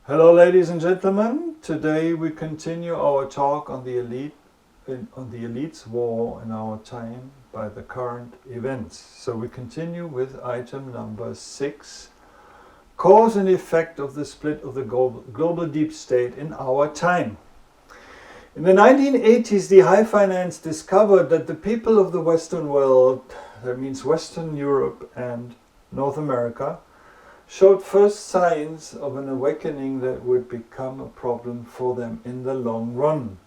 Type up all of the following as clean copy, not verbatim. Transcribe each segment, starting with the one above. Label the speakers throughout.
Speaker 1: Hello, ladies and gentlemen. Today we continue our talk on the elite's war in our time by the current events. So we continue with item number 6, cause and effect of the split of the global deep state in our time. In the 1980s, the high finance discovered that the people of the Western world, that means Western Europe and North America, showed first signs of an awakening that would become a problem for them in the long run.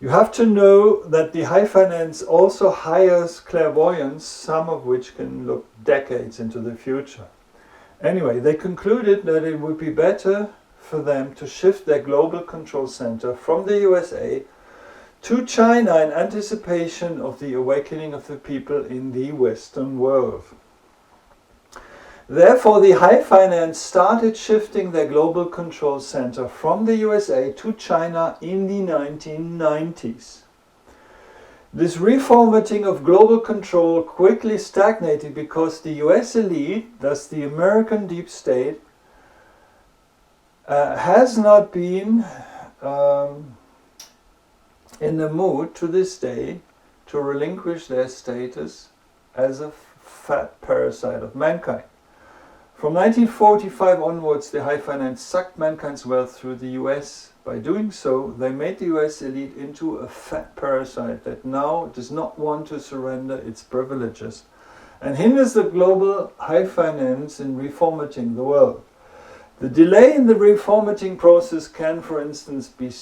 Speaker 1: You have to know that the high finance also hires clairvoyants, some of which can look decades into the future. Anyway, they concluded that it would be better for them to shift their global control center from the USA to China in anticipation of the awakening of the people in the Western world. Therefore, the high finance started shifting their global control center from the USA to China in the 1990s. This reformatting of global control quickly stagnated because the US elite, thus the American deep state, has not been in the mood to this day to relinquish their status as a fat parasite of mankind. From 1945 onwards, the high finance sucked mankind's wealth through the US. By doing so, they made the US elite into a fat parasite that now does not want to surrender its privileges and hinders the global high finance in reformatting the world. The delay in the reformatting process can, for instance, be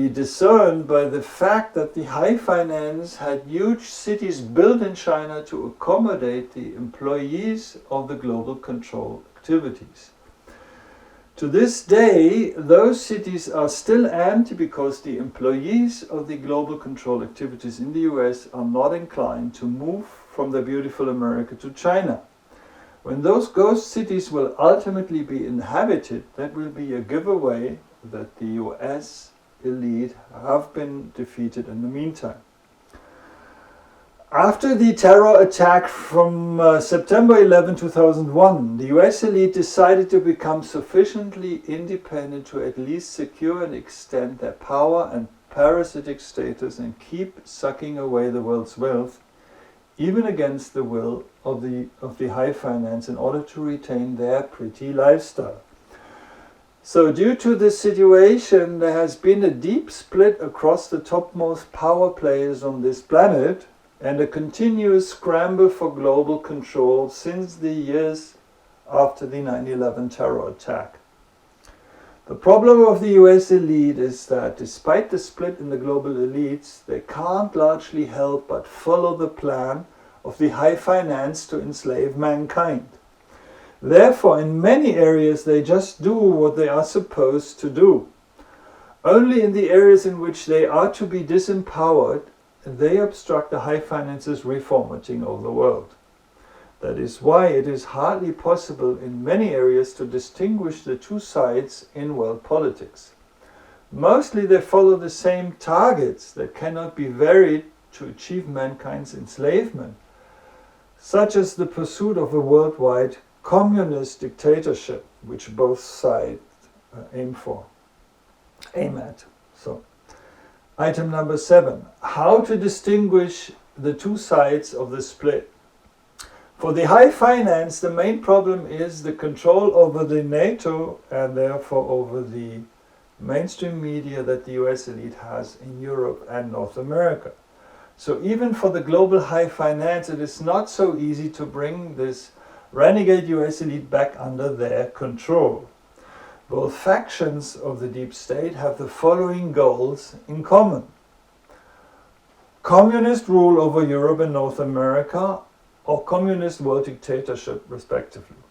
Speaker 1: discerned by the fact that the high finance had huge cities built in China to accommodate the employees of the global control activities. To this day, those cities are still empty because the employees of the global control activities in the US are not inclined to move from the beautiful America to China. When those ghost cities will ultimately be inhabited, that will be a giveaway that the US elite have been defeated in the meantime. After the terror attack from September 11, 2001, the US elite decided to become sufficiently independent to at least secure and extend their power and parasitic status and keep sucking away the world's wealth, even against the will of the high finance, in order to retain their pretty lifestyle. So due to this situation, there has been a deep split across the topmost power players on this planet and a continuous scramble for global control since the years after the 9/11 terror attack. The problem of the US elite is that despite the split in the global elites, they can't largely help but follow the plan of the high finance to enslave mankind. Therefore, in many areas, they just do what they are supposed to do. Only in the areas in which they are to be disempowered, they obstruct the high finance's reformatting of the world. That is why it is hardly possible in many areas to distinguish the two sides in world politics. Mostly they follow the same targets that cannot be varied to achieve mankind's enslavement, such as the pursuit of a worldwide communist dictatorship, which both sides aim at. So, item number 7, how to distinguish the two sides of the split. For the high finance, the main problem is the control over the NATO and therefore over the mainstream media that the US elite has in Europe and North America. So even for the global high finance, it is not so easy to bring this renegade US elite back under their control. Both factions of the deep state have the following goals in common: communist rule over Europe and North America, or communist world dictatorship, respectively.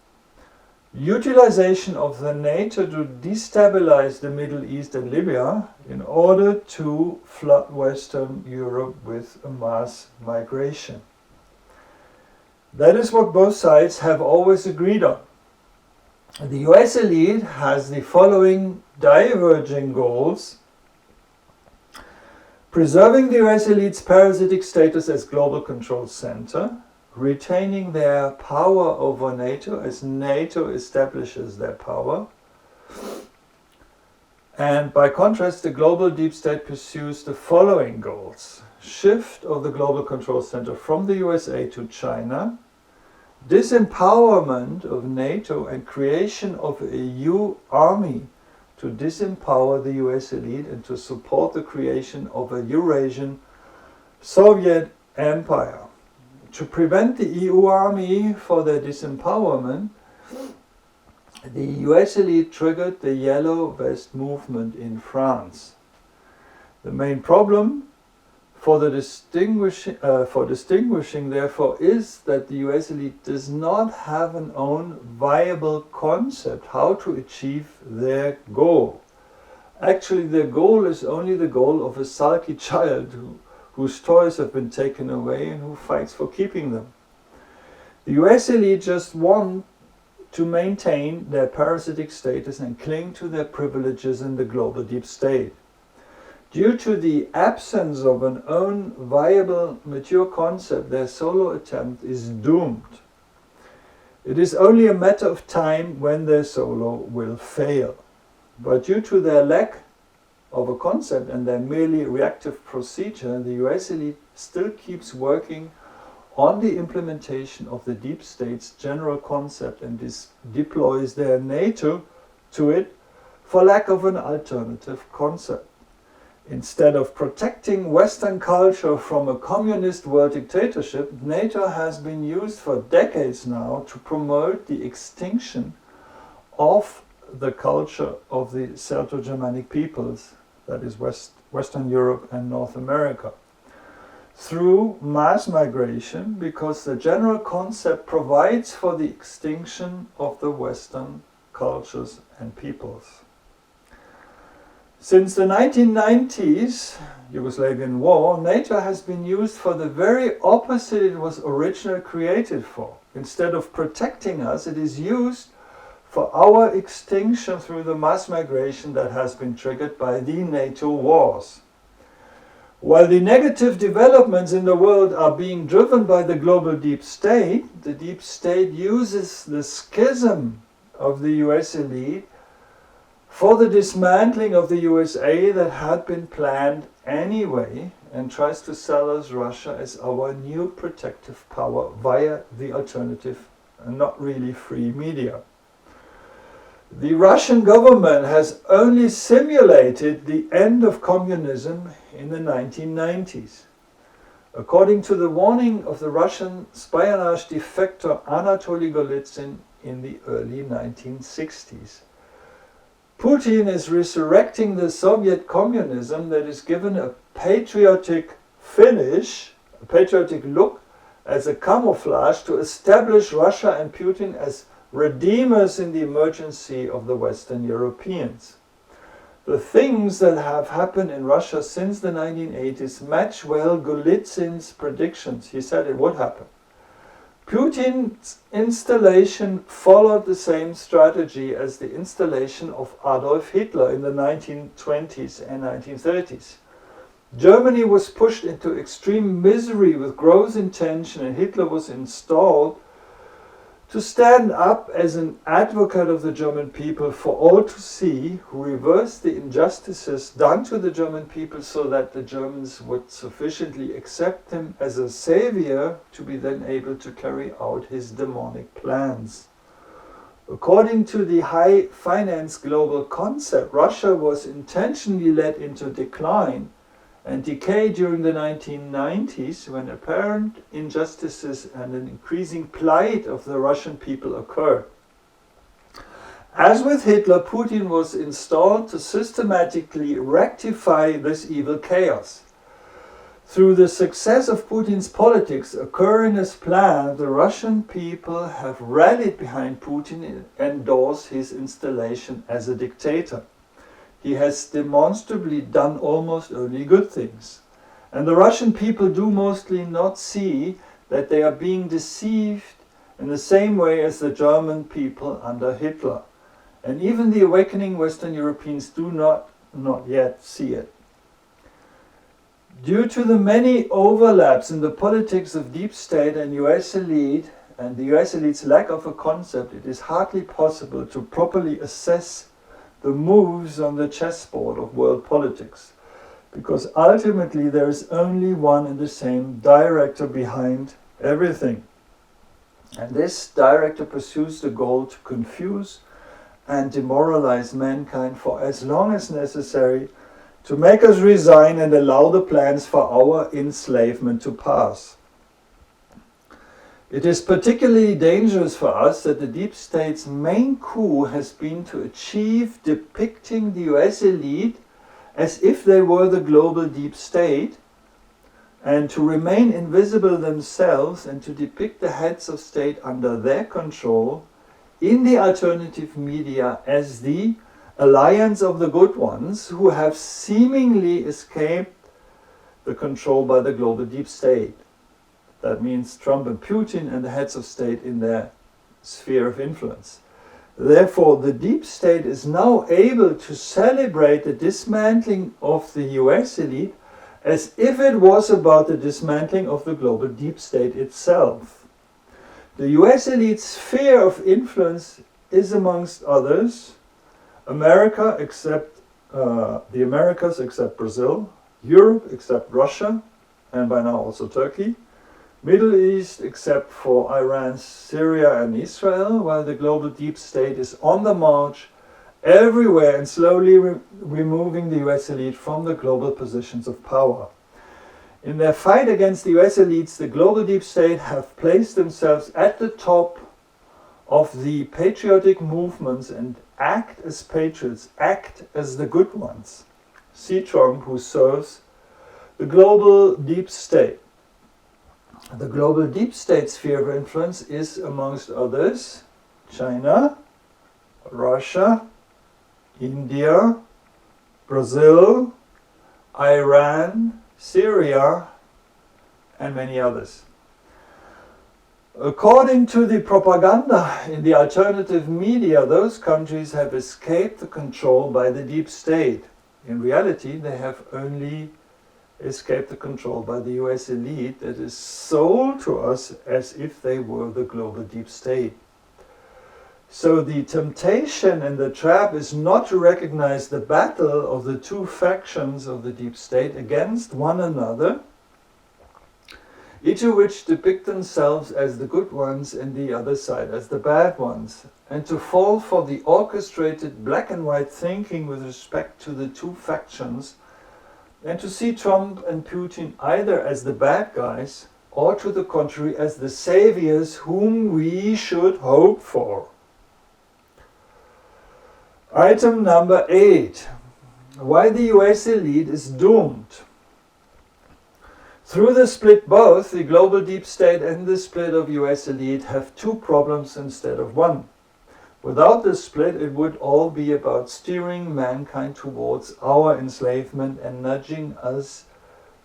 Speaker 1: Utilization of the NATO to destabilize the Middle East and Libya in order to flood Western Europe with a mass migration. That is what both sides have always agreed on. The US elite has the following diverging goals: preserving the US elite's parasitic status as global control center, retaining their power over NATO as NATO establishes their power, And by contrast, the global deep state pursues the following goals: shift of the global control center from the USA to China, disempowerment of NATO and creation of a EU army to disempower the US elite and to support the creation of a Eurasian Soviet empire. To prevent the EU army for their disempowerment, the US elite triggered the Yellow Vest movement in France. The main problem for distinguishing, therefore, is that the US elite does not have an own viable concept how to achieve their goal. Actually, their goal is only the goal of a sulky child whose toys have been taken away and who fights for keeping them. The US elite just want to maintain their parasitic status and cling to their privileges in the global deep state. Due to the absence of an own viable, mature concept, their solo attempt is doomed. It is only a matter of time when their solo will fail. But due to their lack of a concept and their merely reactive procedure, the US elite still keeps working on the implementation of the deep state's general concept and deploys their NATO to it for lack of an alternative concept. Instead of protecting Western culture from a communist world dictatorship, NATO has been used for decades now to promote the extinction of the culture of the Celto-Germanic peoples, that is Western Europe and North America, through mass migration, because the general concept provides for the extinction of the Western cultures and peoples. Since the 1990s, Yugoslavian war, NATO has been used for the very opposite it was originally created for. Instead of protecting us, it is used for our extinction through the mass migration that has been triggered by the NATO wars. While the negative developments in the world are being driven by the global deep state, the deep state uses the schism of the US elite for the dismantling of the USA that had been planned anyway, and tries to sell us Russia as our new protective power via the alternative and not really free media. The Russian government has only simulated the end of communism in the 1990s. According to the warning of the Russian espionage defector Anatoly Golitsyn in the early 1960s, Putin is resurrecting the Soviet communism that is given a patriotic finish, a patriotic look, as a camouflage to establish Russia and Putin as redeemers in the emergency of the Western Europeans. The things that have happened in Russia since the 1980s match well Golitsyn's predictions. He said it would happen. Putin's installation followed the same strategy as the installation of Adolf Hitler in the 1920s and 1930s. Germany was pushed into extreme misery with gross intention, and Hitler was installed to stand up as an advocate of the German people for all to see, who reversed the injustices done to the German people so that the Germans would sufficiently accept him as a savior to be then able to carry out his demonic plans. According to the high finance global concept, Russia was intentionally led into decline and decay during the 1990s, when apparent injustices and an increasing plight of the Russian people occurred. As with Hitler, Putin was installed to systematically rectify this evil chaos. Through the success of Putin's politics occurring as planned, the Russian people have rallied behind Putin and endorsed his installation as a dictator. He has demonstrably done almost only good things. And the Russian people do mostly not see that they are being deceived in the same way as the German people under Hitler. And even the awakening Western Europeans do not yet see it. Due to the many overlaps in the politics of deep state and US elite, and the US elite's lack of a concept, it is hardly possible to properly assess the moves on the chessboard of world politics. Because ultimately there is only one and the same director behind everything. And this director pursues the goal to confuse and demoralize mankind for as long as necessary, to make us resign and allow the plans for our enslavement to pass. It is particularly dangerous for us that the deep state's main coup has been to achieve depicting the US elite as if they were the global deep state, and to remain invisible themselves and to depict the heads of state under their control in the alternative media as the alliance of the good ones who have seemingly escaped the control by the global deep state. That means Trump and Putin and the heads of state in their sphere of influence. Therefore, the deep state is now able to celebrate the dismantling of the US elite as if it was about the dismantling of the global deep state itself. The US elite's sphere of influence is, amongst others, America except the Americas except Brazil, Europe except Russia, and by now also Turkey, Middle East except for Iran, Syria and Israel, while the global deep state is on the march everywhere and slowly removing the US elite from the global positions of power. In their fight against the US elites, the global deep state have placed themselves at the top of the patriotic movements and act as patriots, act as the good ones. See Trump, who serves the global deep state. The global deep state sphere of influence is, amongst others, China, Russia, India, Brazil, Iran, Syria, and many others. According to the propaganda in the alternative media, those countries have escaped the control by the deep state. In reality, they have only escaped the control by the US elite that is sold to us as if they were the global deep state. So the temptation and the trap is not to recognize the battle of the two factions of the deep state against one another, each of which depict themselves as the good ones and the other side as the bad ones, and to fall for the orchestrated black and white thinking with respect to the two factions, and to see Trump and Putin either as the bad guys or, to the contrary, as the saviors whom we should hope for. Item number 8. Why the US elite is doomed. Through the split, both the global deep state and the split of US elite have two problems instead of one. Without the split, it would all be about steering mankind towards our enslavement and nudging us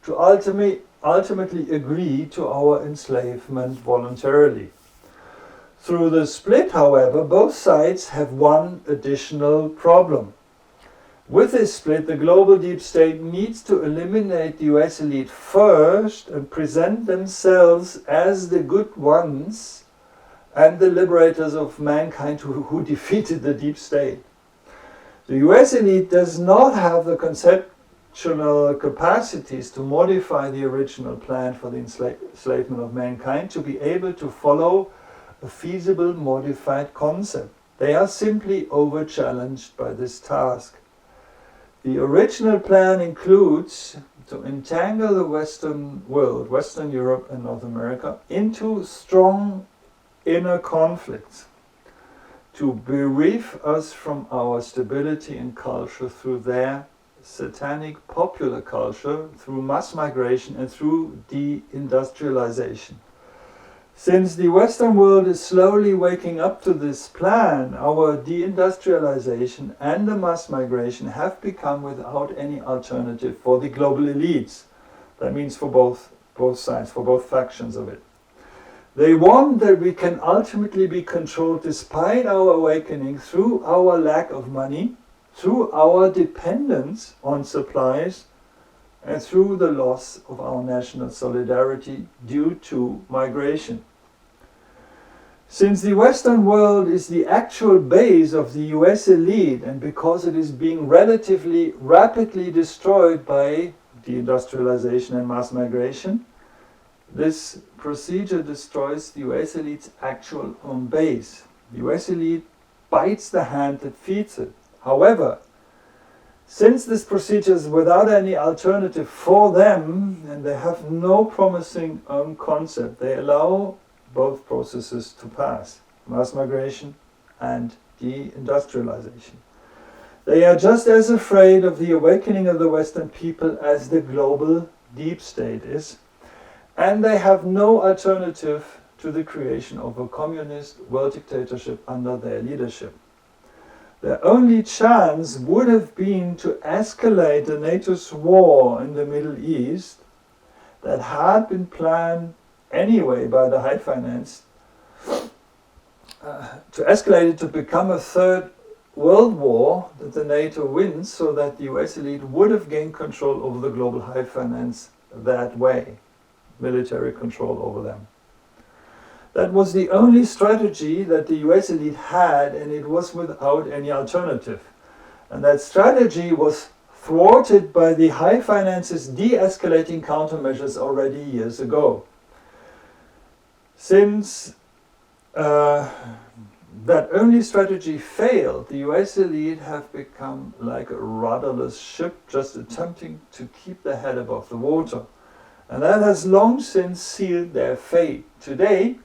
Speaker 1: to ultimately agree to our enslavement voluntarily. Through the split, however, both sides have one additional problem. With this split, the global deep state needs to eliminate the US elite first and present themselves as the good ones and the liberators of mankind who defeated the deep state. The US elite does not have the conceptual capacities to modify the original plan for the enslavement of mankind to be able to follow a feasible modified concept. They are simply over-challenged by this task. The original plan includes to entangle the Western world, Western Europe and North America, into strong inner conflicts, to bereave us from our stability and culture through their satanic popular culture, through mass migration and through deindustrialization. Since the Western world is slowly waking up to this plan, our deindustrialization and the mass migration have become without any alternative for the global elites. That means for both sides, for both factions of it. They want that we can ultimately be controlled despite our awakening through our lack of money, through our dependence on supplies, and through the loss of our national solidarity due to migration. Since the Western world is the actual base of the US elite, and because it is being relatively rapidly destroyed by deindustrialization and mass migration, this procedure destroys the US elite's actual home base. The US elite bites the hand that feeds it. However, since this procedure is without any alternative for them, and they have no promising own concept, they allow both processes to pass, mass migration and deindustrialization. They are just as afraid of the awakening of the Western people as the global deep state is, and they have no alternative to the creation of a communist world dictatorship under their leadership. Their only chance would have been to escalate the NATO's war in the Middle East that had been planned anyway by the high finance, to escalate it to become a third world war that the NATO wins, so that the US elite would have gained control over the global high finance that way, military control over them. That was the only strategy that the US elite had, and it was without any alternative. And that strategy was thwarted by the high finance's de-escalating countermeasures already years ago. Since that only strategy failed, the US elite have become like a rudderless ship just attempting to keep their head above the water. And that has long since sealed their fate. Today,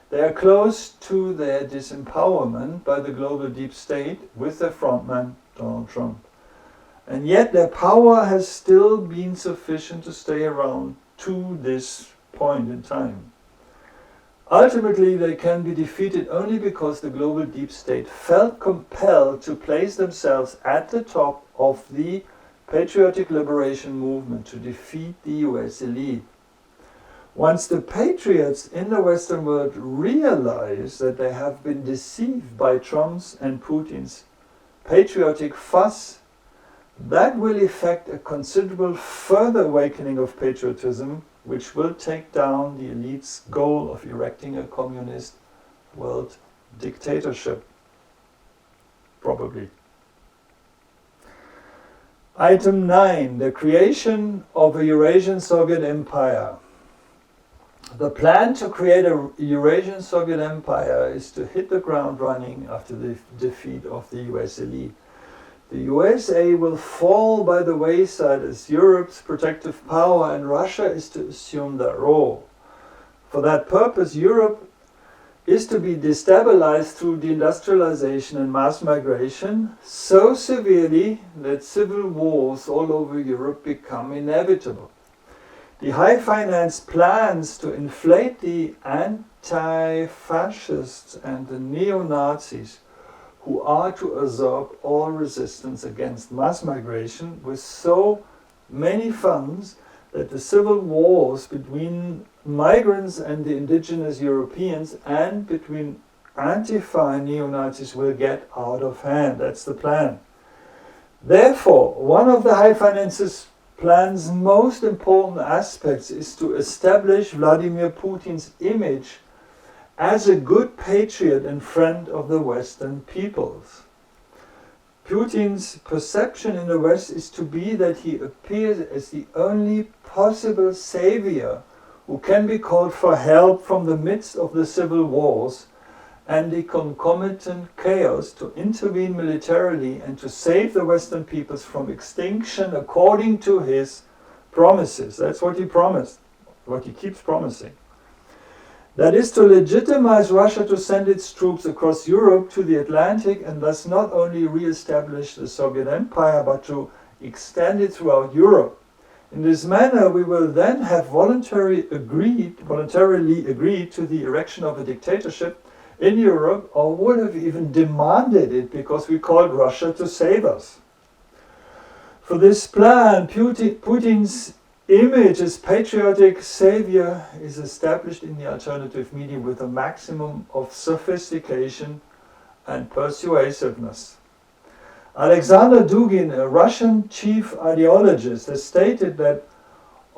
Speaker 1: they are close to their disempowerment by the global deep state with their frontman, Donald Trump. And yet their power has still been sufficient to stay around to this point in time. Ultimately, they can be defeated only because the global deep state felt compelled to place themselves at the top of the patriotic liberation movement to defeat the US elite. Once the patriots in the Western world realize that they have been deceived by Trump's and Putin's patriotic fuss, that will effect a considerable further awakening of patriotism, which will take down the elite's goal of erecting a communist world dictatorship. Probably. Item 9, the creation of a Eurasian Soviet Empire. The plan to create a Eurasian Soviet Empire is to hit the ground running after the defeat of the US elite. The USA will fall by the wayside as Europe's protective power, and Russia is to assume that role. For that purpose, Europe is to be destabilized through deindustrialization and mass migration so severely that civil wars all over Europe become inevitable. The high finance plans to inflate the anti-fascists and the neo-Nazis, who are to absorb all resistance against mass migration with so many funds that the civil wars between migrants and the indigenous Europeans and between Antifa and neo-Nazis will get out of hand. That's the plan. Therefore, one of the high finance's plan's most important aspects is to establish Vladimir Putin's image as a good patriot and friend of the Western peoples. Putin's perception in the West is to be that he appears as the only possible savior who can be called for help from the midst of the civil wars and the concomitant chaos, to intervene militarily and to save the Western peoples from extinction according to his promises. That's what he promised, what he keeps promising. That is to legitimize Russia to send its troops across Europe to the Atlantic and thus not only re-establish the Soviet Empire but to extend it throughout Europe. In this manner, we will then have voluntarily agreed to the erection of a dictatorship in Europe, or would have even demanded it because we called Russia to save us. For this plan, Putin's image as patriotic savior is established in the alternative media with a maximum of sophistication and persuasiveness. Alexander Dugin, a Russian chief ideologist, has stated that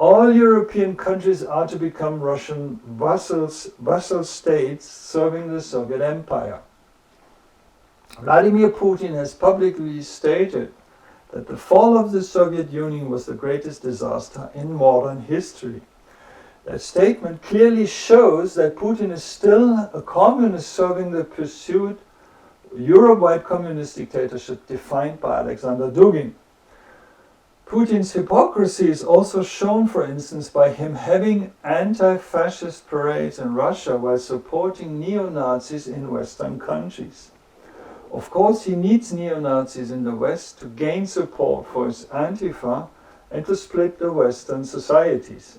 Speaker 1: All European countries are to become Russian vassal states serving the Soviet Empire. Vladimir Putin has publicly stated that the fall of the Soviet Union was the greatest disaster in modern history. That statement clearly shows that Putin is still a communist serving the pursued Euro-wide communist dictatorship defined by Alexander Dugin. Putin's hypocrisy is also shown, for instance, by him having anti-fascist parades in Russia while supporting neo-Nazis in Western countries. Of course, he needs neo-Nazis in the West to gain support for his Antifa and to split the Western societies.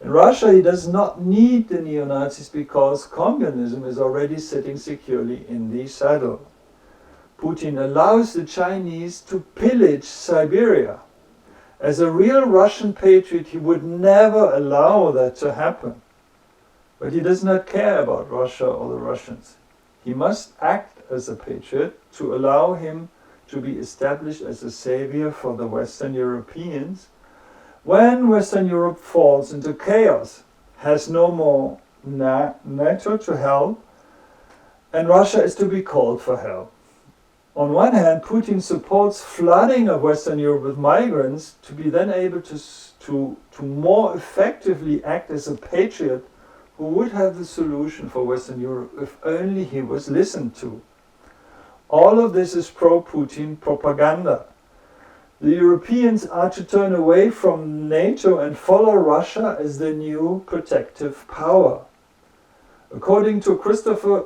Speaker 1: In Russia, he does not need the neo-Nazis because communism is already sitting securely in the saddle. Putin allows the Chinese to pillage Siberia. As a real Russian patriot, he would never allow that to happen. But he does not care about Russia or the Russians. He must act as a patriot to allow him to be established as a savior for the Western Europeans when Western Europe falls into chaos, has no more NATO to help, and Russia is to be called for help. On one hand, Putin supports flooding of Western Europe with migrants to be then able to more effectively act as a patriot who would have the solution for Western Europe if only he was listened to. All of this is pro-Putin propaganda. The Europeans are to turn away from NATO and follow Russia as the new protective power. According to Christopher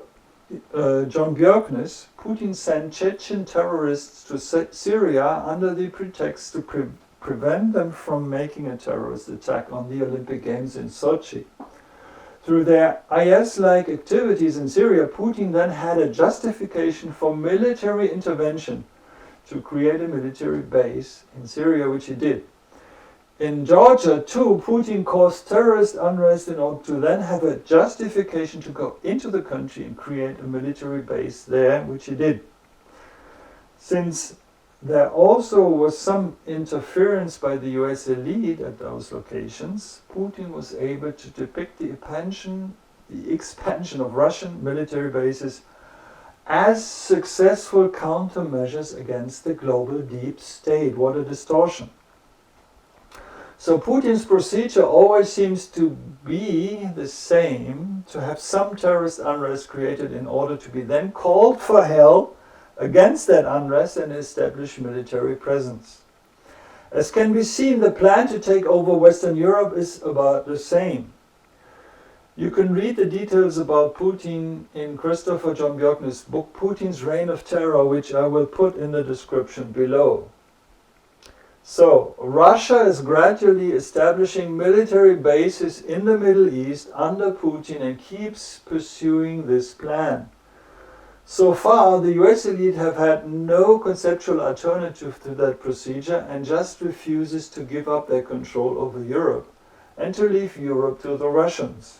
Speaker 1: Jon Bjerknes, Putin sent Chechen terrorists to Syria under the pretext to prevent them from making a terrorist attack on the Olympic Games in Sochi. Through their IS-like activities in Syria, Putin then had a justification for military intervention to create a military base in Syria, which he did. In Georgia, too, Putin caused terrorist unrest in order to then have a justification to go into the country and create a military base there, which he did. Since there also was some interference by the US elite at those locations, Putin was able to depict the expansion of Russian military bases as successful countermeasures against the global deep state. What a distortion. So Putin's procedure always seems to be the same, to have some terrorist unrest created in order to be then called for help against that unrest and establish military presence. As can be seen, the plan to take over Western Europe is about the same. You can read the details about Putin in Christopher Jon Bjerknes' book, Putin's Reign of Terror, which I will put in the description below. So, Russia is gradually establishing military bases in the Middle East under Putin and keeps pursuing this plan. So far, the US elite have had no conceptual alternative to that procedure and just refuses to give up their control over Europe and to leave Europe to the Russians.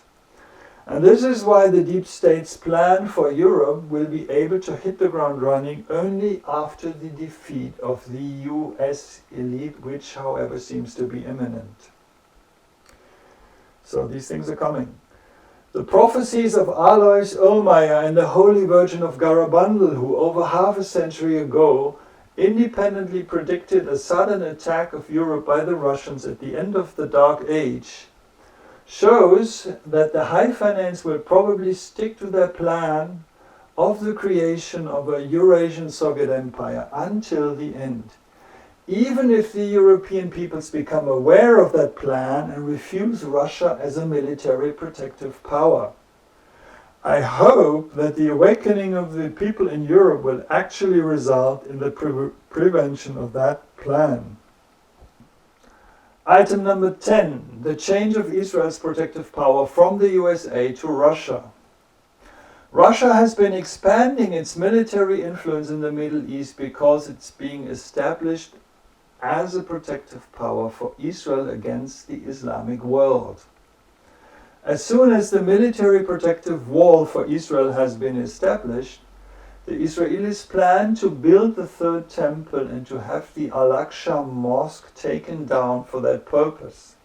Speaker 1: And this is why the deep state's plan for Europe will be able to hit the ground running only after the defeat of the US elite, which, however, seems to be imminent. So these things are coming. The prophecies of Alois Ohlmeyer and the Holy Virgin of Garabandal, who over half a century ago independently predicted a sudden attack of Europe by the Russians at the end of the Dark Age, shows that the high finance will probably stick to their plan of the creation of a Eurasian Soviet Empire until the end, even if the European peoples become aware of that plan and refuse Russia as a military protective power. I hope that the awakening of the people in Europe will actually result in the prevention of that plan. Item number 10, the change of Israel's protective power from the USA to Russia. Russia has been expanding its military influence in the Middle East because it's being established as a protective power for Israel against the Islamic world. As soon as the military protective wall for Israel has been established, the Israelis plan to build the third temple and to have the Al-Aqsa mosque taken down for that purpose.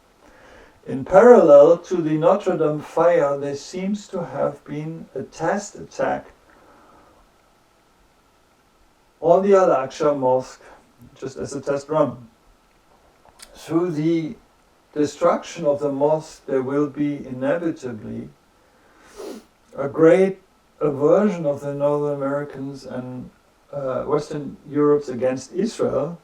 Speaker 1: In parallel to the Notre Dame fire, there seems to have been a test attack on the Al-Aqsa Mosque, just as a test run. Through the destruction of the mosque, there will be inevitably a great aversion of the Northern Americans and Western Europe's against Israel,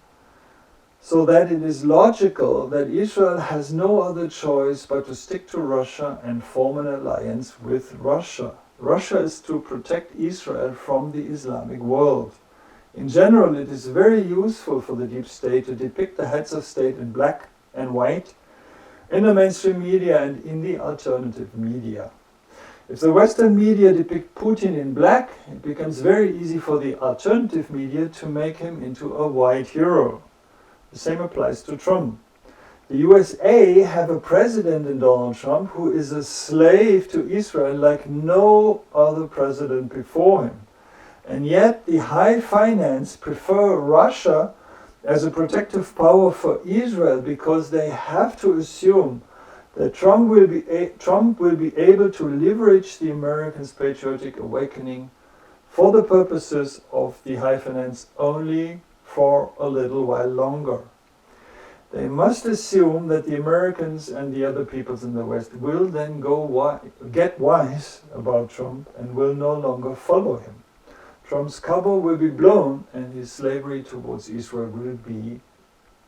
Speaker 1: so that it is logical that Israel has no other choice but to stick to Russia and form an alliance with Russia. Russia is to protect Israel from the Islamic world. In general, it is very useful for the deep state to depict the heads of state in black and white in the mainstream media and in the alternative media. If the Western media depict Putin in black, it becomes very easy for the alternative media to make him into a white hero. The same applies to Trump. The USA have a president in Donald Trump who is a slave to Israel like no other president before him. And yet the high finance prefer Russia as a protective power for Israel because they have to assume that Trump will be able to leverage the Americans' patriotic awakening for the purposes of the high finance only for a little while longer. They must assume that the Americans and the other peoples in the West will then get wise about Trump and will no longer follow him. Trump's cover will be blown and his slavery towards Israel will be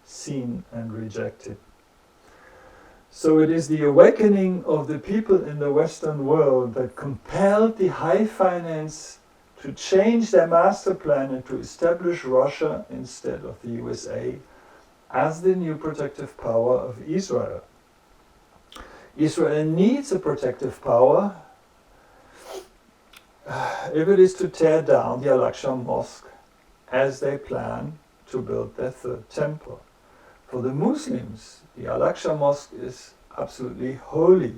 Speaker 1: seen and rejected. So it is the awakening of the people in the Western world that compelled the high finance to change their master plan and to establish Russia instead of the USA as the new protective power of Israel. Israel needs a protective power if it is to tear down the Al-Aqsa Mosque as they plan to build their third temple. For the Muslims, the Al-Aqsa Mosque is absolutely holy.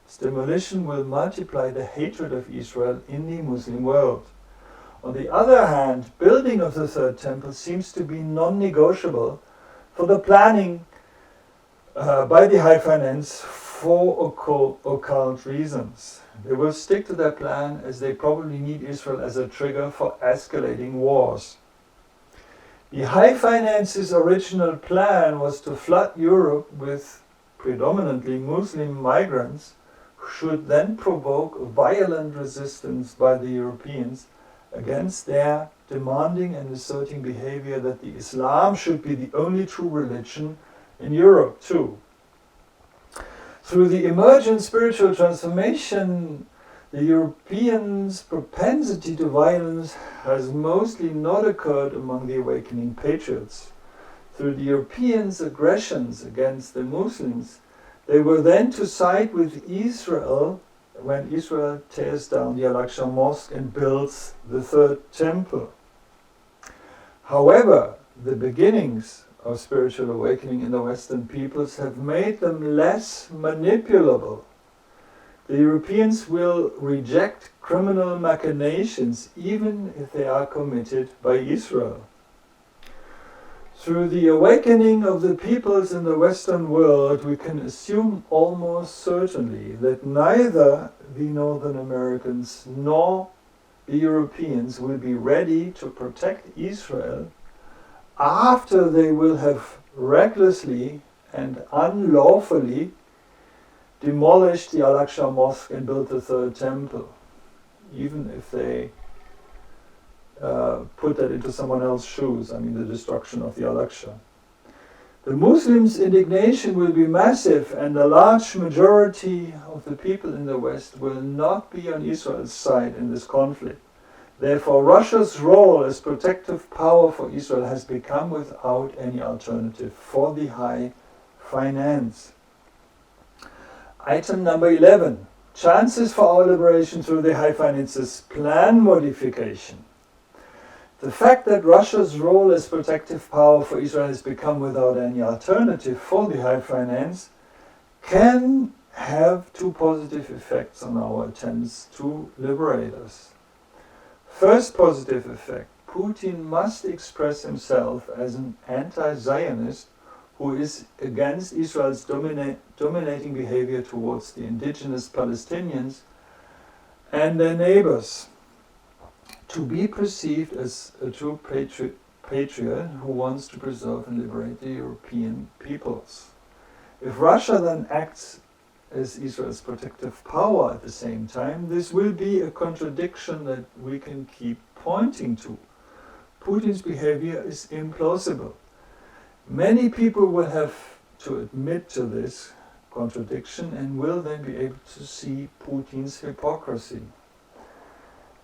Speaker 1: Its demolition will multiply the hatred of Israel in the Muslim world. On the other hand, building of the third temple seems to be non-negotiable for the planning by the high finance for occult reasons. They will stick to their plan as they probably need Israel as a trigger for escalating wars. The high finance's original plan was to flood Europe with predominantly Muslim migrants who should then provoke violent resistance by the Europeans against their demanding and asserting behavior that the Islam should be the only true religion in Europe too. Through the emergent spiritual transformation, the Europeans' propensity to violence has mostly not occurred among the awakening patriots. Through the Europeans' aggressions against the Muslims, they were then to side with Israel when Israel tears down the Al-Aqsa Mosque and builds the third temple. However, the beginnings of spiritual awakening in the Western peoples have made them less manipulable. The Europeans will reject criminal machinations even if they are committed by Israel. Through the awakening of the peoples in the Western world, we can assume almost certainly that neither the Northern Americans nor the Europeans will be ready to protect Israel after they will have recklessly and unlawfully demolished the Al-Aqsa Mosque and built the third temple, even if they put that into someone else's shoes, the destruction of the Al-Aqsa. The Muslims' indignation will be massive, and a large majority of the people in the West will not be on Israel's side in this conflict. Therefore, Russia's role as protective power for Israel has become without any alternative for the high finance. Item number 11. Chances for our liberation through the high finance's plan modification. The fact that Russia's role as protective power for Israel has become without any alternative for the high finance can have two positive effects on our attempts to liberate us. First positive effect, Putin must express himself as an anti-Zionist who is against Israel's dominating behavior towards the indigenous Palestinians and their neighbors, to be perceived as a true patriot who wants to preserve and liberate the European peoples. If Russia then acts as Israel's protective power at the same time, this will be a contradiction that we can keep pointing to. Putin's behavior is implausible. Many people will have to admit to this contradiction and will then be able to see Putin's hypocrisy.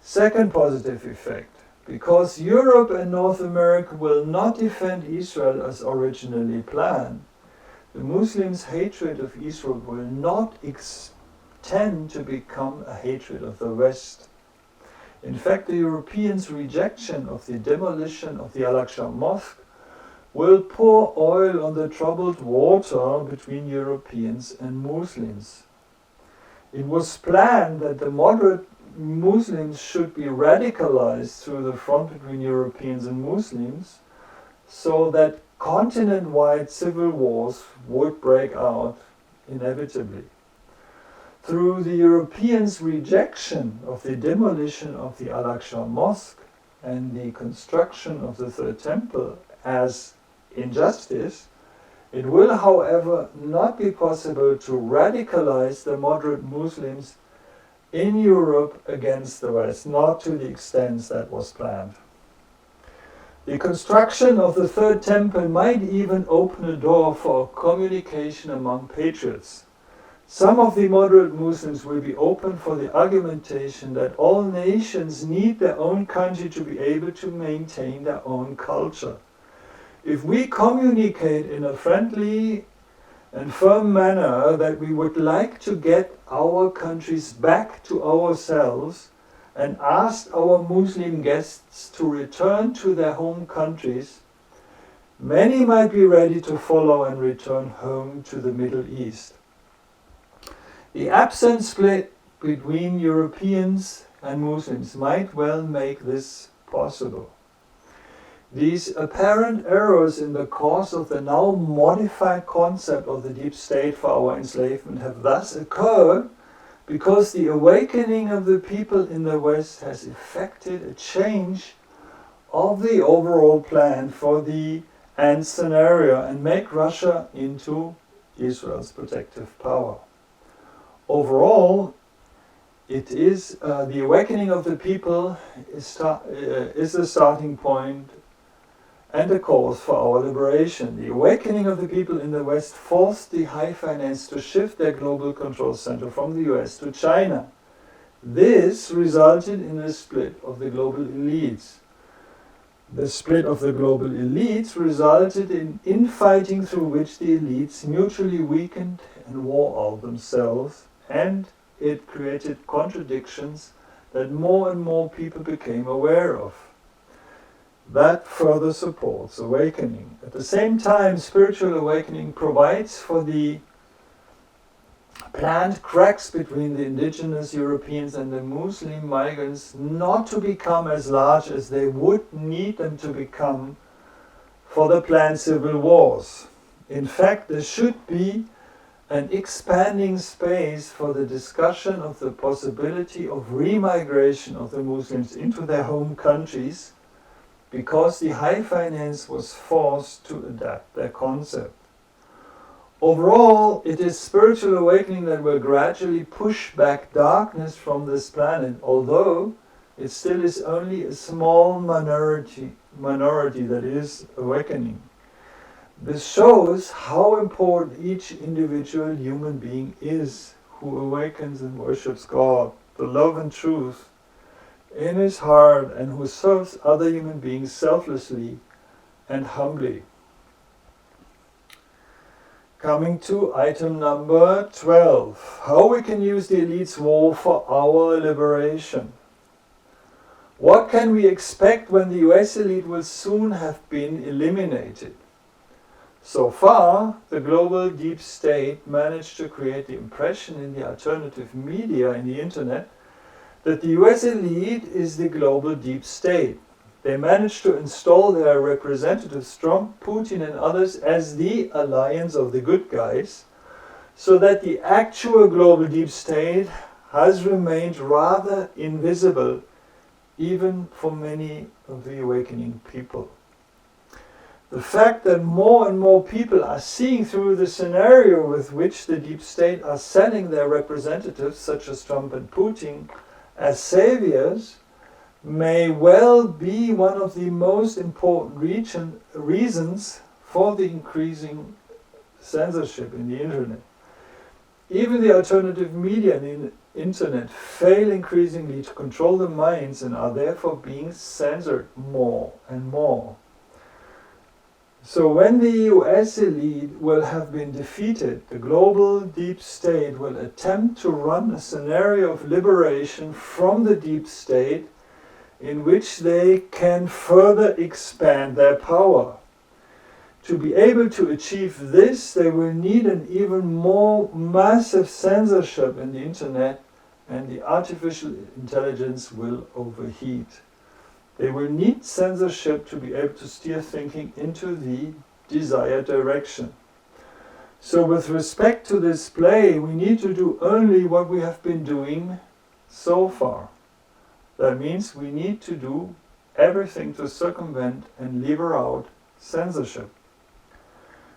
Speaker 1: Second positive effect, because Europe and North America will not defend Israel as originally planned, the Muslims' hatred of Israel will not extend to become a hatred of the West. In fact, the Europeans' rejection of the demolition of the Al-Aqsa Mosque will pour oil on the troubled water between Europeans and Muslims. It was planned that the moderate Muslims should be radicalized through the front between Europeans and Muslims, so that continent-wide civil wars would break out inevitably. Through the Europeans' rejection of the demolition of the Al-Aqsa Mosque and the construction of the Third Temple as injustice, it will, however, not be possible to radicalize the moderate Muslims in Europe against the West, not to the extent that was planned. The construction of the Third Temple might even open a door for communication among patriots. Some of the moderate Muslims will be open for the argumentation that all nations need their own country to be able to maintain their own culture. If we communicate in a friendly and firm manner that we would like to get our countries back to ourselves and ask our Muslim guests to return to their home countries, many might be ready to follow and return home to the Middle East. The absent split between Europeans and Muslims might well make this possible. These apparent errors in the course of the now modified concept of the deep state for our enslavement have thus occurred because the awakening of the people in the West has effected a change of the overall plan for the end scenario and make Russia into Israel's protective power. Overall, it is the awakening of the people is the starting point and a cause for our liberation. The awakening of the people in the West forced the high finance to shift their global control center from the US to China. This resulted in a split of the global elites. The split of the global elites resulted in infighting through which the elites mutually weakened and wore out themselves, and it created contradictions that more and more people became aware of. That further supports awakening. At the same time, spiritual awakening provides for the planned cracks between the indigenous Europeans and the Muslim migrants not to become as large as they would need them to become for the planned civil wars. In fact, there should be an expanding space for the discussion of the possibility of remigration of the Muslims into their home countries, because the high finance was forced to adapt their concept. Overall, it is spiritual awakening that will gradually push back darkness from this planet, although it still is only a small minority that is awakening. This shows how important each individual human being is who awakens and worships God, the love and truth, in his heart, and who serves other human beings selflessly and humbly. Coming to item number 12, how we can use the elite's war for our liberation. What can we expect when the US elite will soon have been eliminated? So far, the global deep state managed to create the impression in the alternative media and the internet that the US elite is the global deep state. They managed to install their representatives, Trump, Putin and others, as the alliance of the good guys, so that the actual global deep state has remained rather invisible, even for many of the awakening people. The fact that more and more people are seeing through the scenario with which the deep state are selling their representatives, such as Trump and Putin, as saviors, may well be one of the most important reasons for the increasing censorship in the internet. Even the alternative media and the internet fail increasingly to control the minds and are therefore being censored more and more. So when the US elite will have been defeated, the global deep state will attempt to run a scenario of liberation from the deep state in which they can further expand their power. To be able to achieve this, they will need an even more massive censorship in the internet, and the artificial intelligence will overheat. They will need censorship to be able to steer thinking into the desired direction. So with respect to this play, we need to do only what we have been doing so far. That means we need to do everything to circumvent and lever out censorship.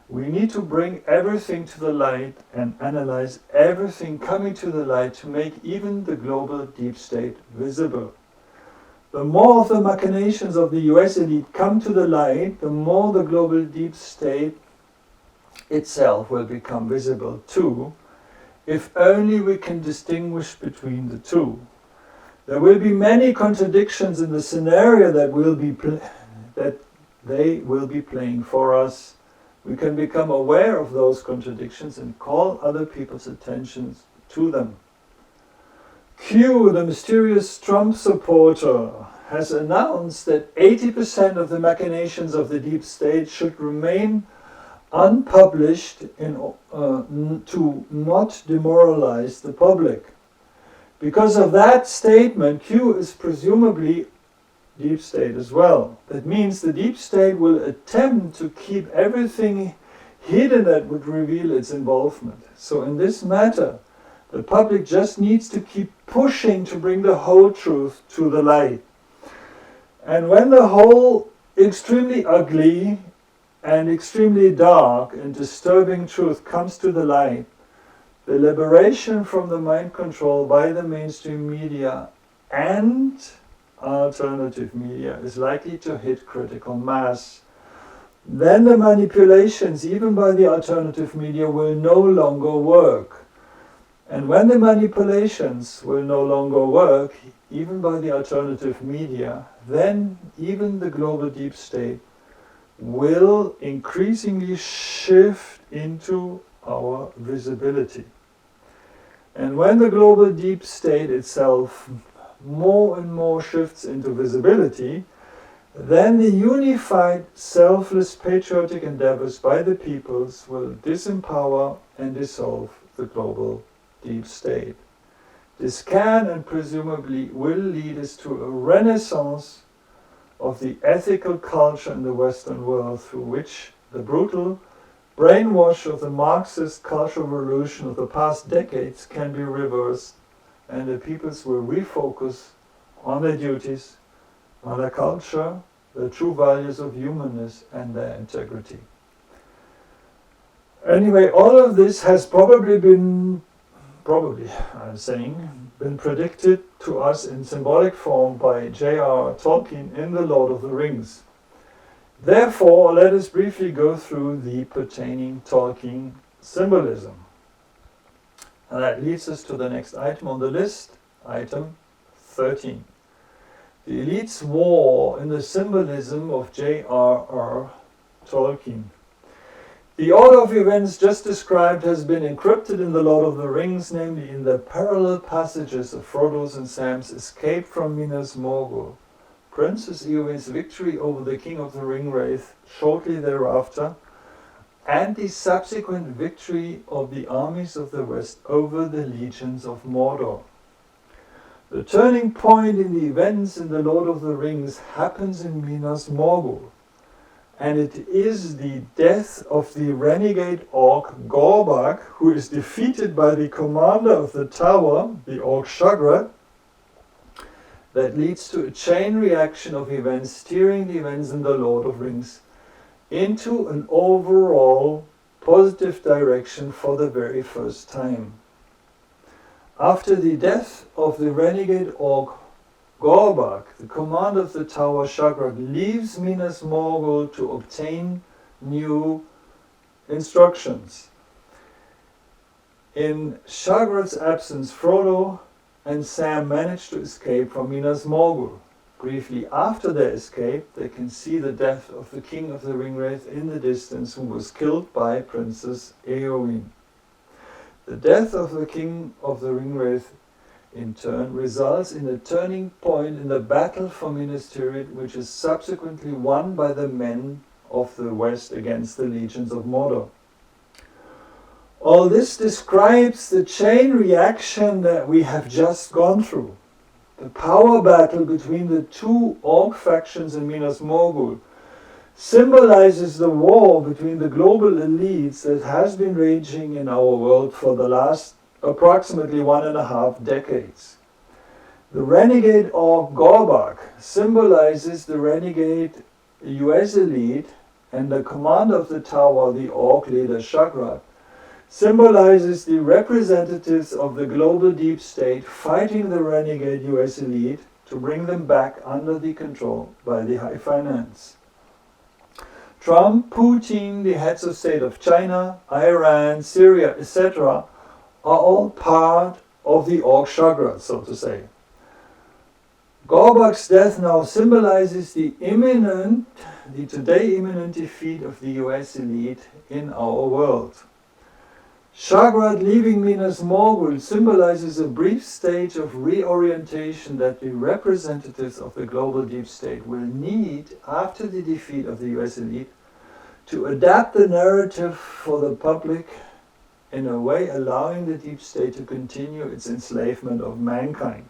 Speaker 1: We need to bring everything to the light and analyze everything coming to the light to make even the global deep state visible. The more of the machinations of the US elite come to the light, the more the global deep state itself will become visible too, if only we can distinguish between the two. There will be many contradictions in the scenario that they will be playing for us. We can become aware of those contradictions and call other people's attention to them. Q, the mysterious Trump supporter, has announced that 80% of the machinations of the deep state should remain unpublished to not demoralize the public. Because of that statement, Q is presumably deep state as well. That means the deep state will attempt to keep everything hidden that would reveal its involvement. So in this matter, the public just needs to keep pushing to bring the whole truth to the light. And when the whole extremely ugly and extremely dark and disturbing truth comes to the light, the liberation from the mind control by the mainstream media and alternative media is likely to hit critical mass. Then the manipulations, even by the alternative media, will no longer work. And when the manipulations will no longer work, even by the alternative media, then even the global deep state will increasingly shift into our visibility. And when the global deep state itself more and more shifts into visibility, then the unified, selfless, patriotic endeavors by the peoples will disempower and dissolve the global deep state. This can and presumably will lead us to a renaissance of the ethical culture in the Western world, through which the brutal brainwash of the Marxist cultural revolution of the past decades can be reversed, and the peoples will refocus on their duties, on their culture, the true values of humanness and their integrity. Anyway, all of this has been predicted to us in symbolic form by J.R.R. Tolkien in The Lord of the Rings. Therefore, let us briefly go through the pertaining Tolkien symbolism. And that leads us to the next item on the list, item 13. The elite's war in the symbolism of J.R.R. Tolkien. The order of events just described has been encrypted in The Lord of the Rings, namely in the parallel passages of Frodo's and Sam's escape from Minas Morgul, Princess Eowyn's victory over the King of the Ringwraith shortly thereafter, and the subsequent victory of the armies of the West over the legions of Mordor. The turning point in the events in The Lord of the Rings happens in Minas Morgul, and it is the death of the renegade orc Gorbak, who is defeated by the commander of the tower, the orc Shagrat, that leads to a chain reaction of events, steering the events in The Lord of the Rings into an overall positive direction for the very first time. After the death of the renegade orc Gorbak, the commander of the tower Shagrat leaves Minas Morgul to obtain new instructions. In Shagrat's absence, Frodo and Sam manage to escape from Minas Morgul. Briefly after their escape, they can see the death of the king of the Ringwraith in the distance, who was killed by Princess Eowyn. The death of the king of the Ringwraith in turn results in a turning point in the battle for Minas Tirith, which is subsequently won by the men of the West against the legions of Mordor. All this describes the chain reaction that we have just gone through. The power battle between the two orc factions in Minas Morgul symbolizes the war between the global elites that has been raging in our world for the last approximately 1.5 decades. The renegade orc Gorbak symbolizes the renegade US elite, and the commander of the tower, the orc leader Shagrat, symbolizes the representatives of the global deep state fighting the renegade US elite to bring them back under the control by the high finance. Trump, Putin, the heads of state of China, Iran, Syria, etc. are all part of the orc Shagrat, so to say. Gorbak's death now symbolizes the today imminent defeat of the US elite in our world. Shagrat leaving Minas Morgul symbolizes a brief stage of reorientation that the representatives of the global deep state will need after the defeat of the US elite to adapt the narrative for the public in a way allowing the deep state to continue its enslavement of mankind.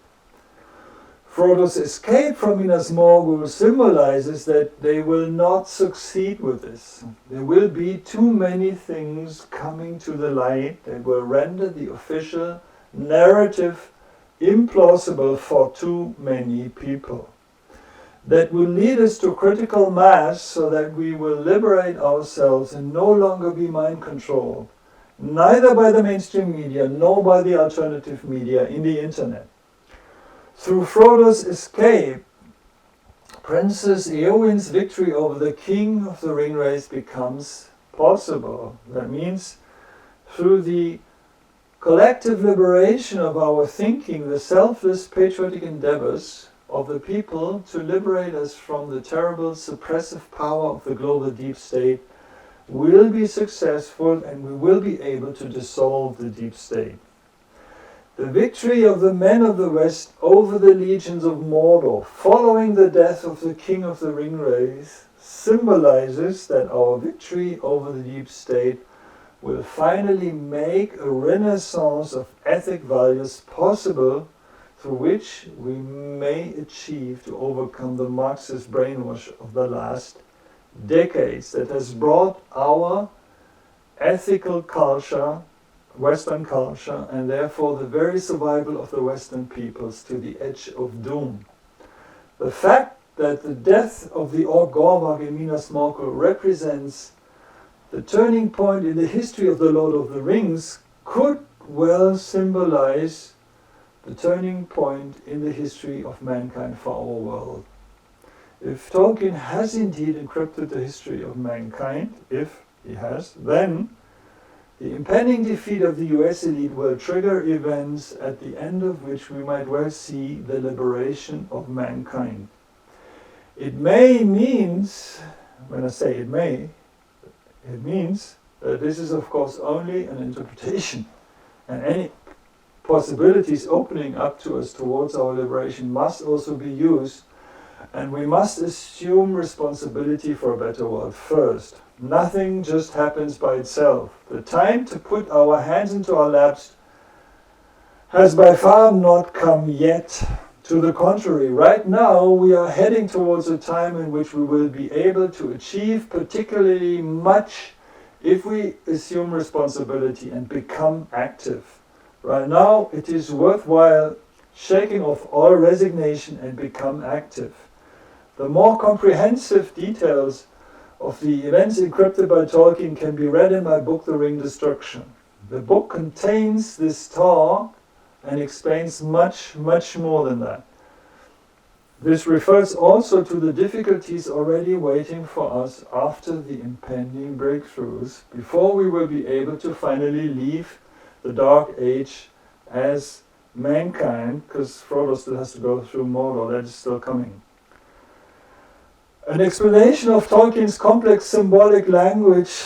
Speaker 1: Frodo's escape from Minas Morgul symbolizes that they will not succeed with this. There will be too many things coming to the light that will render the official narrative implausible for too many people. That will lead us to critical mass so that we will liberate ourselves and no longer be mind controlled, neither by the mainstream media nor by the alternative media in the internet. Through Frodo's escape, Princess Eowyn's victory over the king of the Ringwraith becomes possible. That means through the collective liberation of our thinking, the selfless patriotic endeavors of the people to liberate us from the terrible suppressive power of the global deep state will be successful, and we will be able to dissolve the deep state. The victory of the men of the West over the legions of Mordor following the death of the king of the Ringwraith symbolizes that our victory over the deep state will finally make a renaissance of ethic values possible, through which we may achieve to overcome the Marxist brainwash of the last decades that has brought our ethical culture, Western culture, and therefore the very survival of the Western peoples to the edge of doom. The fact that the death of the orc Gorbak in Minas Morgul represents the turning point in the history of the Lord of the Rings could well symbolize the turning point in the history of mankind for our world. If Tolkien has indeed encrypted the history of mankind, if he has, then the impending defeat of the US elite will trigger events at the end of which we might well see the liberation of mankind. It may means, when I say it may, it means that this is of course only an interpretation, and any possibilities opening up to us towards our liberation must also be used, and we must assume responsibility for a better world first. Nothing just happens by itself. The time to put our hands into our laps has by far not come yet. To the contrary, right now we are heading towards a time in which we will be able to achieve particularly much if we assume responsibility and become active. Right now it is worthwhile shaking off all resignation and become active. The more comprehensive details of the events encrypted by Tolkien can be read in my book, The Ring Destruction. The book contains this talk and explains much, much more than that. This refers also to the difficulties already waiting for us after the impending breakthroughs, before we will be able to finally leave the Dark Age as mankind, because Frodo still has to go through Mordor, that is still coming. An explanation of Tolkien's complex symbolic language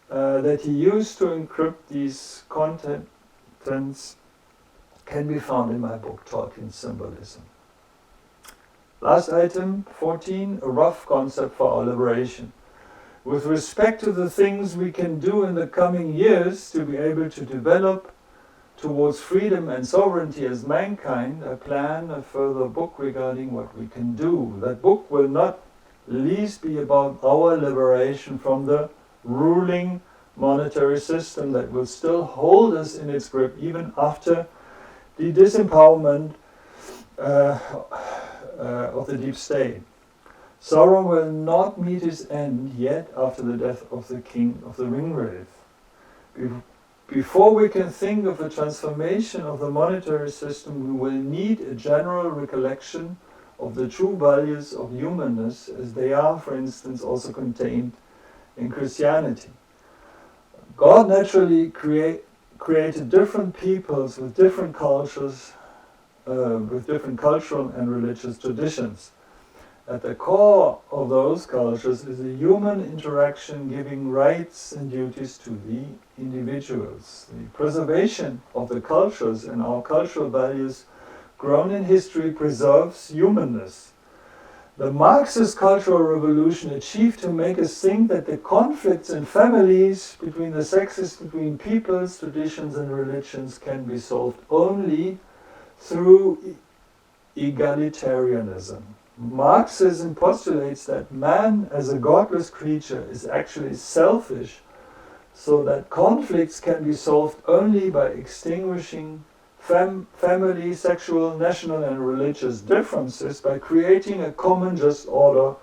Speaker 1: that he used to encrypt these contents can be found in my book, Tolkien's Symbolism. Last item, 14, a rough concept for our liberation. With respect to the things we can do in the coming years to be able to develop towards freedom and sovereignty as mankind, I plan a further book regarding what we can do. That book will not least be about our liberation from the ruling monetary system that will still hold us in its grip even after the disempowerment of the deep state. Sauron will not meet his end yet after the death of the king of the Ringwraith. Before we can think of a transformation of the monetary system, we will need a general recollection of the true values of humanness, as they are, for instance, also contained in Christianity. God naturally created different peoples with different cultures, with different cultural and religious traditions. At the core of those cultures is a human interaction giving rights and duties to the individuals. The preservation of the cultures and our cultural values grown in history preserves humanness. The Marxist cultural revolution achieved to make us think that the conflicts in families, between the sexes, between peoples, traditions and religions can be solved only through egalitarianism. Marxism postulates that man as a godless creature is actually selfish, so that conflicts can be solved only by extinguishing family, sexual, national and religious differences, by creating a common just order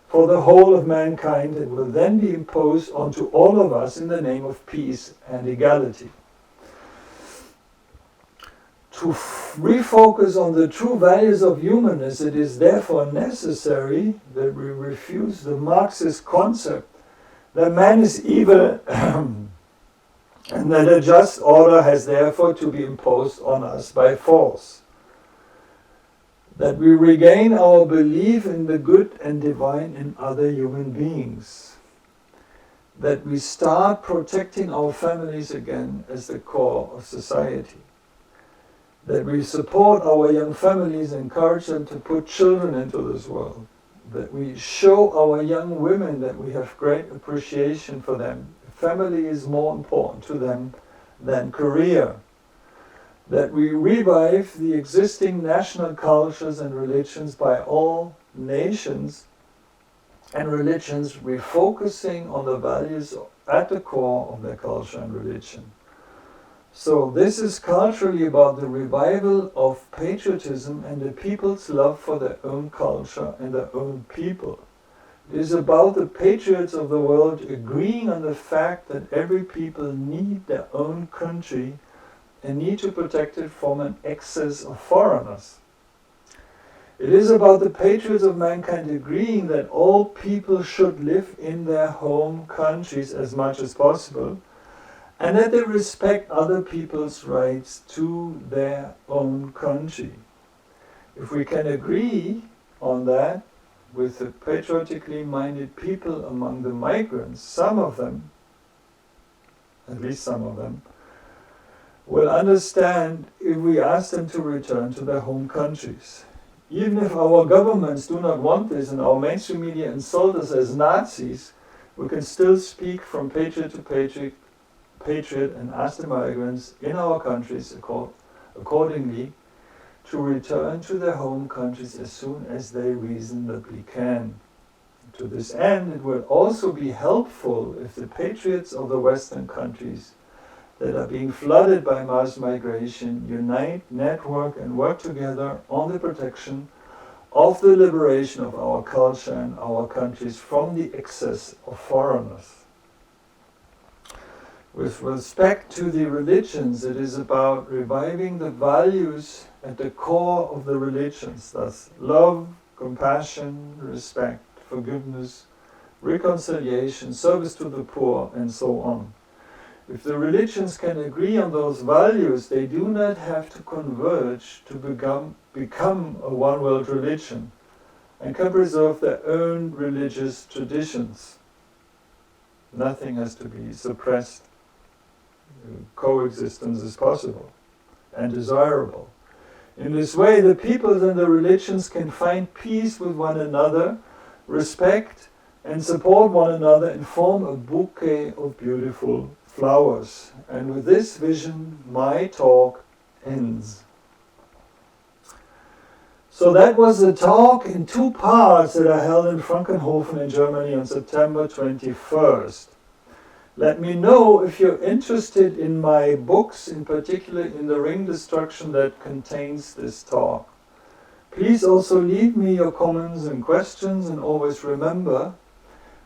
Speaker 1: for the whole of mankind that will then be imposed onto all of us in the name of peace and equality. To refocus on the true values of humanness, it is therefore necessary that we refuse the Marxist concept that man is evil and that a just order has therefore to be imposed on us by force. That we regain our belief in the good and divine in other human beings. That we start protecting our families again as the core of society. That we support our young families, encourage them to put children into this world. That we show our young women that we have great appreciation for them. Family is more important to them than career. That we revive the existing national cultures and religions by all nations and religions refocusing on the values at the core of their culture and religion. So this is culturally about the revival of patriotism and the people's love for their own culture and their own people. It is about the patriots of the world agreeing on the fact that every people need their own country and need to protect it from an excess of foreigners. It is about the patriots of mankind agreeing that all people should live in their home countries as much as possible, and that they respect other people's rights to their own country. If we can agree on that with the patriotically minded people among the migrants, some of them, at least some of them, will understand if we ask them to return to their home countries. Even if our governments do not want this and our mainstream media insult us as Nazis, we can still speak from patriot to patriot and ask the migrants in our countries accordingly, to return to their home countries as soon as they reasonably can. To this end, it will also be helpful if the patriots of the Western countries that are being flooded by mass migration unite, network, and work together on the protection of the liberation of our culture and our countries from the excess of foreigners. With respect to the religions, it is about reviving the values at the core of the religions, thus love, compassion, respect, forgiveness, reconciliation, service to the poor, and so on. If the religions can agree on those values, they do not have to converge to become a one-world religion and can preserve their own religious traditions. Nothing has to be suppressed. Coexistence is possible and desirable. In this way, the peoples and the religions can find peace with one another, respect and support one another, and form a bouquet of beautiful flowers. And with this vision, my talk ends. So that was a talk in 2 parts that I held in Frankenhofen in Germany on September 21st. Let me know if you're interested in my books, in particular in The Ring Destruction that contains this talk. Please also leave me your comments and questions, and always remember,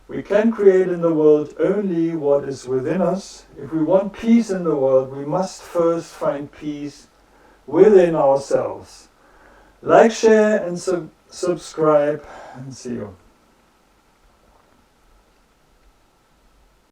Speaker 1: we can create in the world only what is within us. If we want peace in the world, we must first find peace within ourselves. Like, share and subscribe, and see you.